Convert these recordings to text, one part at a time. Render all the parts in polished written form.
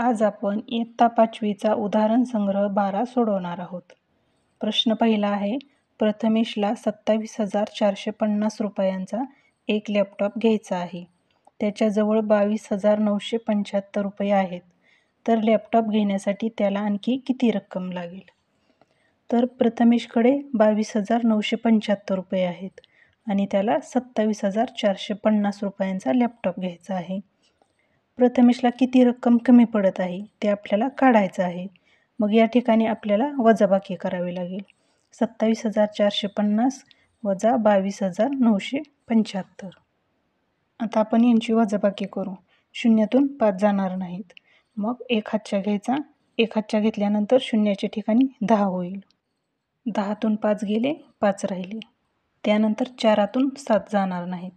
आज आपण इयत्ता 5वीचा उदाहरण संग्रह 12 सोडवणार आहोत. प्रश्न पहिला आहे, प्रथमेशला 27,450 रुपयांचा एक लॅपटॉप घ्यायचा आहे. त्याच्याजवळ 22,975 रुपये आहेत. तर लॅपटॉप घेण्यासाठी त्याला आणखी किती रक्कम लागेल? तर प्रथमेशकडे 22,975 रुपये आहेत आणि त्याला 27,450 रुपयांचा लॅपटॉप घ्यायचा आहे. प्रथमेशला किती रक्कम कमी पडत आहे ते आपल्याला काढायचं आहे. मग या ठिकाणी आपल्याला वजाबाकी करावी लागेल. 27,450 वजा 22,975. आता आपण यांची वजाबाकी करू. शून्यातून 5 जाणार नाहीत. मग एक हातच्या घ्यायचा. एक हातच्या घेतल्यानंतर शून्याच्या ठिकाणी 10 होईल. 10तून 5 गेले, 5 राहिले. त्यानंतर 4तून 7 जाणार नाहीत.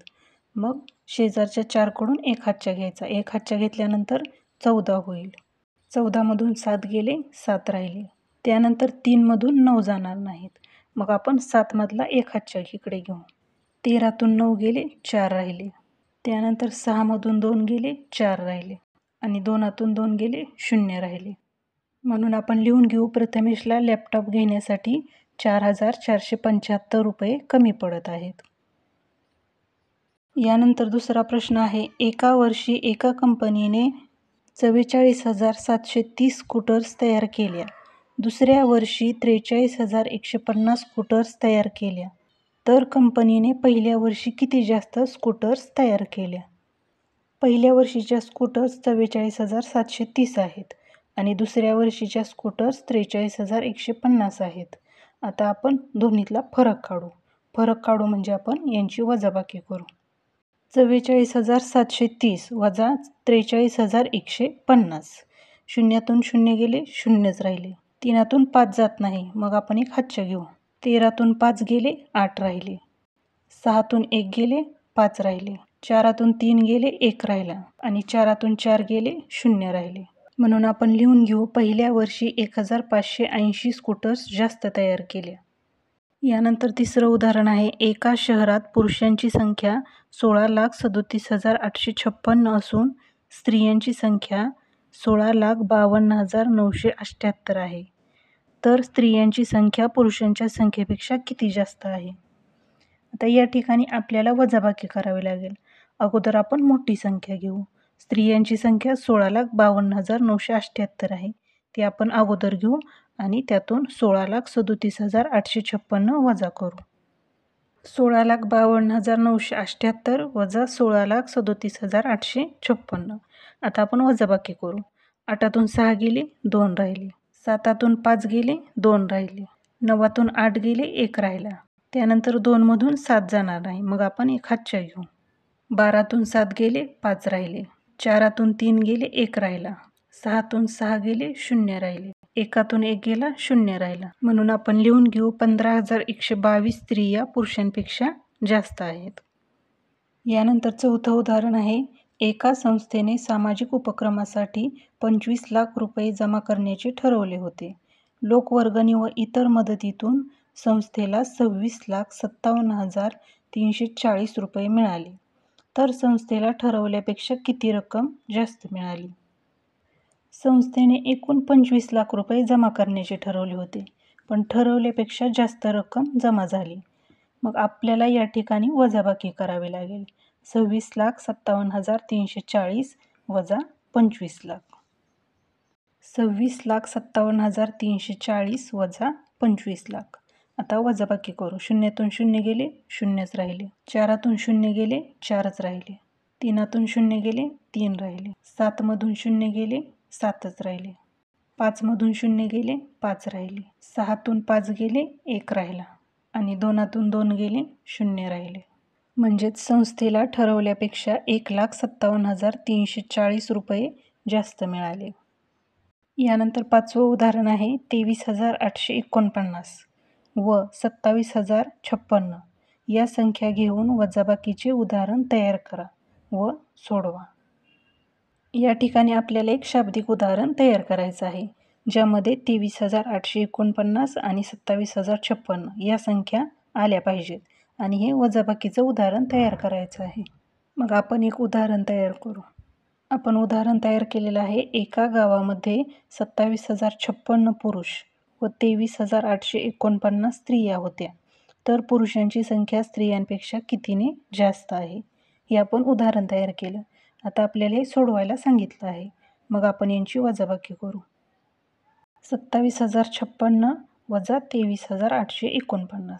मग शेजारच्या 4कडून एक हातच्या घ्यायचा. एक हातच्या घेतल्यानंतर 14 होईल. 14मधून 7 गेले, 7 राहिले. त्यानंतर 3मधून 9 जाणार नाहीत. मग आपण 7मधला एक हातच्या इकडे घेऊ. 13तून 9 गेले, 4 राहिले. त्यानंतर 6मधून 2 गेले, 4 राहिले. आणि 2तून 2 गेले, 0 राहिले. म्हणून आपण लिहून घेऊ, प्रथमेशला लॅपटॉप घेण्यासाठी 4,475 रुपये कमी पडत आहेत. यानंतर दुसरा प्रश्न आहे, एका वर्षी एका कंपनीने 44,730 स्कूटर्स तयार केल्या. दुसऱ्या वर्षी 43,150 स्कूटर्स तयार केल्या. तर कंपनीने पहिल्या वर्षी किती जास्त स्कूटर्स तयार केल्या? पहिल्या वर्षीच्या स्कूटर्स 44,730 आहेत आणि दुसऱ्या वर्षीच्या स्कूटर्स 43,150 आहेत. आता आपण दोन्हीतला फरक काढू. फरक काढू म्हणजे आपण यांची वजाबाकी करू. 44,730 वजा 43,150. शून्यातून 0 गेले, 0च राहिले. 3तून 5 जात नाही, मग आपण एक हातच्या घेऊ. 13तून 5 गेले, 8 राहिले. 6तून 1 गेले, 5 राहिले. 4तून 3 गेले, 1 राहिला. आणि 4तून 4 गेले, 0 राहिले. म्हणून आपण लिहून घेऊ, पहिल्या वर्षी 1,580 स्कूटर्स जास्त तयार केल्या. यानंतर तिसरं उदाहरण आहे, एका शहरात पुरुषांची संख्या 16,37,856 असून स्त्रियांची संख्या 16,52,978 आहे. तर स्त्रियांची संख्या पुरुषांच्या संख्येपेक्षा किती जास्त आहे? आता या ठिकाणी आपल्याला वजाबाकी करावी लागेल. अगोदर आपण मोठी संख्या घेऊ. स्त्रियांची संख्या 16,52,978 आहे. ती आपण अगोदर घेऊ आणि त्यातून 16,37,856 वजा करू. 16,52,978 वजा 16,37,856. आता आपण वजाबाकी करू. 8तून 6 गेले, 2 राहिले. 7तून 5 गेले, 2 राहिले. 9तून 8 गेले, 1 राहिला. त्यानंतर 2मधून 7 जाणार नाही, मग आपण एक हातच्या घेऊ. 12तून 7 गेले, 5 राहिले. 4तून 3 गेले, 1 राहिला. 6तून 6 गेले, 0 राहिले. 1तून 1 गेला, 0 राहिला. म्हणून आपण लिहून घेऊ, 15,122 स्त्रिया पुरुषांपेक्षा जास्त आहेत. यानंतर चौथं उदाहरण आहे, एका संस्थेने सामाजिक उपक्रमासाठी 25 लाख रुपये जमा करण्याचे ठरवले होते. लोकवर्गणी व इतर मदतीतून संस्थेला 26,57,340 रुपये मिळाले. तर संस्थेला ठरवल्यापेक्षा किती रक्कम जास्त मिळाली? संस्थेने एकूण 25 लाख रुपये जमा करण्याचे ठरवले होते, पण ठरवल्यापेक्षा जास्त रक्कम जमा झाली. मग आपल्याला या ठिकाणी वजाबाकी करावी लागेल. 26,57,340 वजा 25 लाख. 26,57,340 वजा 25 लाख. आता वजाबाकी करू. शून्यातून 0 गेले, 0च राहिले. 4तून 0 गेले, 4च राहिले. 3तून 0 गेले, 3 राहिले. 7मधून 0 गेले, 7च राहिले. 5मधून 0 गेले, 5 राहिले. 6तून 5 गेले, 1 राहिला. आणि 2तून 2 गेले, 0 राहिले. म्हणजेच संस्थेला ठरवल्यापेक्षा 1,57,340 रुपये जास्त मिळाले. यानंतर पाचवं उदाहरण आहे, 23,849 व 27,056 या संख्या घेऊन वजाबाकीचे उदाहरण तयार करा व सोडवा. या ठिकाणी आपल्याला एक शाब्दिक उदाहरण तयार करायचं आहे, ज्यामध्ये 23,849 आणि 27,056 या संख्या आल्या पाहिजेत आणि हे वजाबाकीचं उदाहरण तयार करायचं आहे. मग आपण एक उदाहरण तयार करू. आपण उदाहरण तयार केलेलं आहे. एका गावामध्ये 27,056 पुरुष व 23,849 स्त्रिया होत्या. तर पुरुषांची संख्या स्त्रियांपेक्षा कितीने जास्त आहे? हे आपण उदाहरण तयार केलं. आता आपल्याला हे सोडवायला सांगितलं आहे. मग आपण यांची वजाबाकी करू. 27,056 वजा 23,849.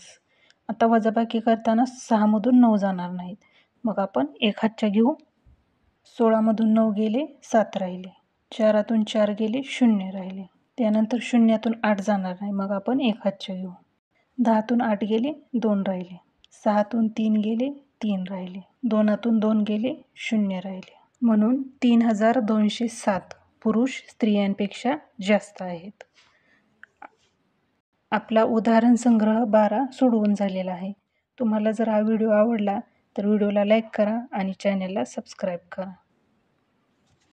आता वजाबाकी करताना 6 मधून 9 जाणार नाहीत. मग आपण एक हातच्या घेऊ. 16 मधून 9 गेले, 7 राहिले. 4 4 गेले, 0 राहिले. त्यानंतर 0 8 जाणार नाही. मग आपण एक हातच्या घेऊ. 10 8 गेले, 2 राहिले. 6 3 गेले, 3 राहिले. 2 2 गेले, 0 राहिले. म्हणून 3,207 पुरुष स्त्रियांपेक्षा जास्त आहेत. आपला उदाहरण संग्रह 12 सोडवून झालेला आहे. तुम्हाला जर हा व्हिडिओ आवडला तर व्हिडिओला लाईक करा आणि चॅनलला सबस्क्राईब करा.